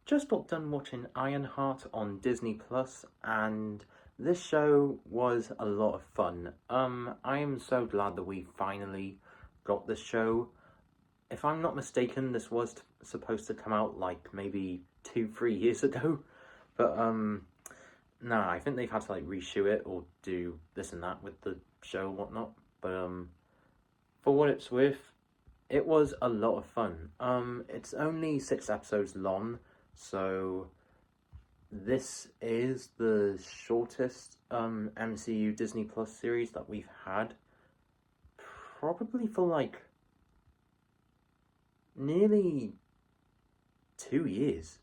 just got done watching Ironheart on Disney Plus, and this show was a lot of fun. I am so glad that we finally got this show. If I'm not mistaken, this was supposed to come out like maybe 2, 3 years ago, but nah, I think they've had to like reshoot it or do this and that with the show and whatnot. But for what it's worth, it was a lot of fun. It's only 6 episodes long, so this is the shortest MCU Disney Plus series that we've had, probably for like nearly 2 years.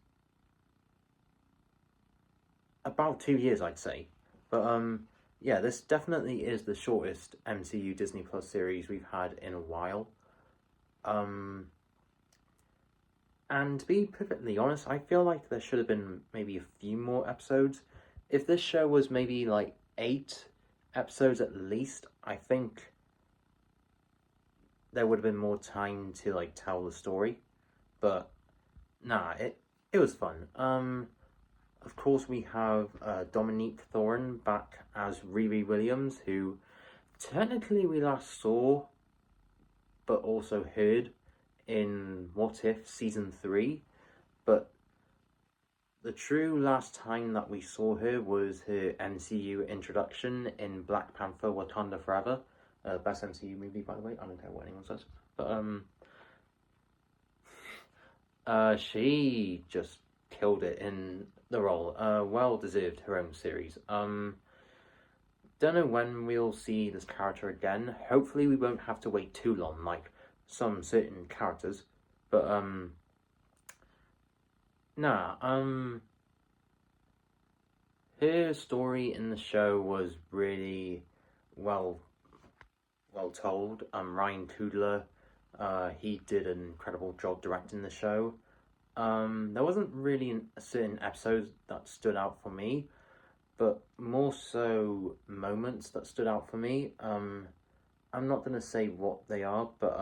About 2 years, I'd say. But yeah, this definitely is the shortest MCU Disney Plus series we've had in a while. Um, And to be perfectly honest, I feel like there should have been maybe a few more episodes. If this show was maybe like 8 episodes at least, I think there would have been more time to like tell the story. But nah, it was fun. Of course we have Dominique Thorne back as Riri Williams, who technically we last saw, but also heard in What If Season 3, but the true last time that we saw her was her MCU introduction in Black Panther Wakanda Forever. Best MCU movie, by the way. I don't care what anyone says. But she just killed it in the role. Well deserved her own series. Don't know when we'll see this character again. Hopefully we won't have to wait too long, like some certain characters. But nah, her story in the show was really well told. Ryan Coogler, he did an incredible job directing the show. There wasn't really a certain episode that stood out for me, but more so moments that stood out for me. I'm not gonna say what they are, but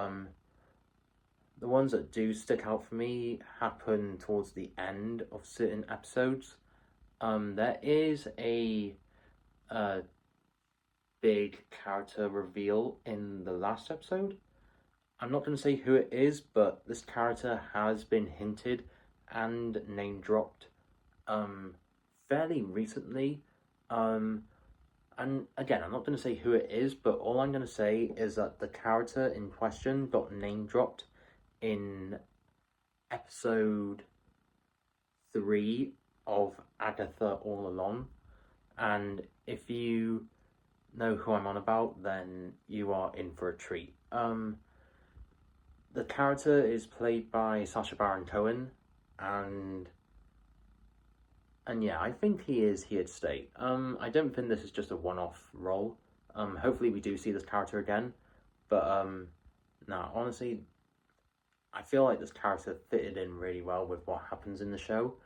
the ones that do stick out for me happen towards the end of certain episodes. There is a big character reveal in the last episode. I'm not going to say who it is, but this character has been hinted and name dropped fairly recently. And again, I'm not going to say who it is, but all I'm going to say is that the character in question got name dropped in episode 3 of Agatha All Along. And if you know who I'm on about, then you are in for a treat. The character is played by Sacha Baron Cohen, and yeah, I think he is here to stay. I don't think this is just a one-off role. Hopefully we do see this character again, but nah, honestly, I feel like this character fitted in really well with what happens in the show.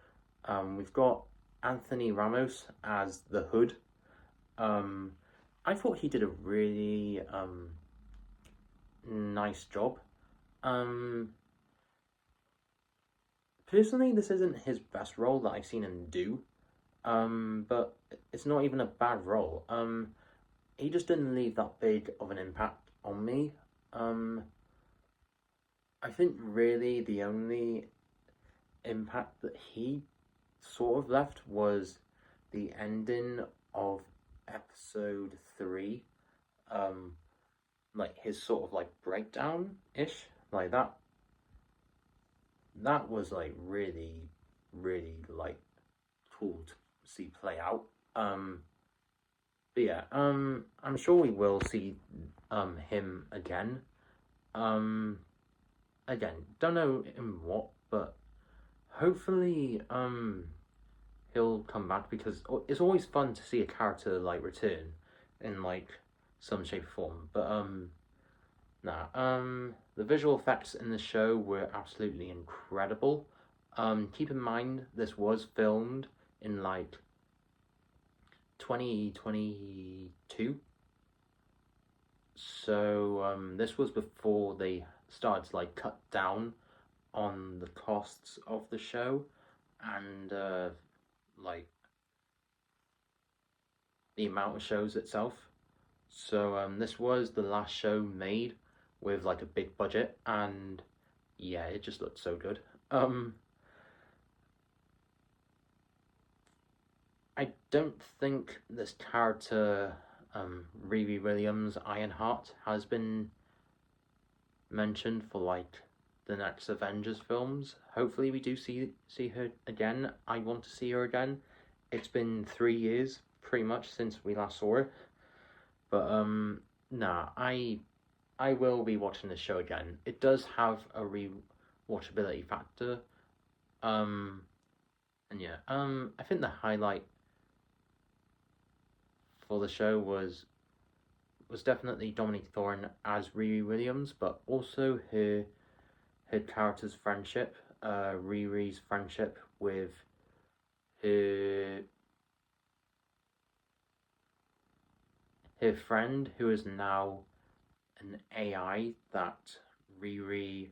We've got Anthony Ramos as the Hood. I thought he did a really nice job. Personally, this isn't his best role that I've seen him do, but it's not even a bad role. He just didn't leave that big of an impact on me. I think really the only impact that he sort of left was the ending of episode 3. Like his sort of like breakdown ish, like that was like really like cool to see play out. But yeah, I'm sure we will see him again. Again, don't know in what, but hopefully he'll come back, because it's always fun to see a character like return in like some shape or form. But the visual effects in the show were absolutely incredible. Keep in mind this was filmed in like 2022, so this was before they started to like cut down on the costs of the show. and like the amount of shows itself. So this was the last show made with like a big budget, and yeah, it just looked so good. Um, I don't think this character, Riri Williams, Ironheart, has been mentioned for like the next Avengers films. Hopefully, we do see her again. I want to see her again. It's been 3 years, pretty much, since we last saw her. But nah, I will be watching the show again. It does have a rewatchability factor. Um, and yeah, I think the highlight for the show was definitely Dominique Thorne as Riri Williams, but also her character's friendship, Riri's friendship with her her friend, who is now an AI that Riri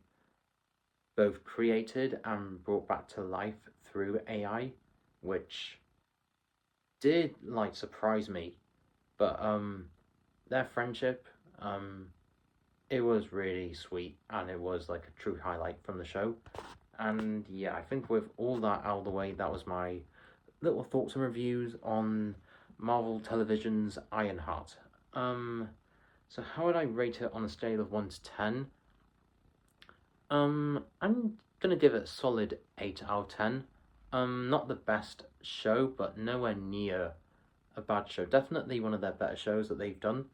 both created and brought back to life through AI, which did like surprise me. But their friendship, um, it was really sweet and it was like a true highlight from the show. And yeah, I think with all that out of the way, that was my little thoughts and reviews on Marvel Television's Ironheart. Um, so how would I rate it on a scale of 1 to 10? I'm gonna give it a solid 8 out of 10. Not the best show, but nowhere near a bad show. Definitely one of their better shows that they've done.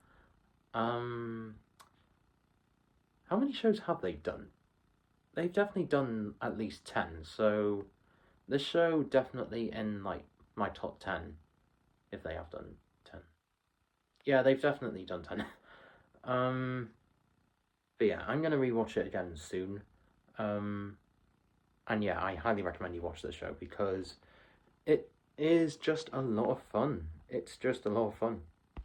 Um, how many shows have they done? They've definitely done at least 10. So this show definitely in like my top 10 if they have done 10. Yeah, they've definitely done 10. um, but yeah, I'm gonna rewatch it again soon. Um, and yeah, I highly recommend you watch this show because it is just a lot of fun. It's just a lot of fun.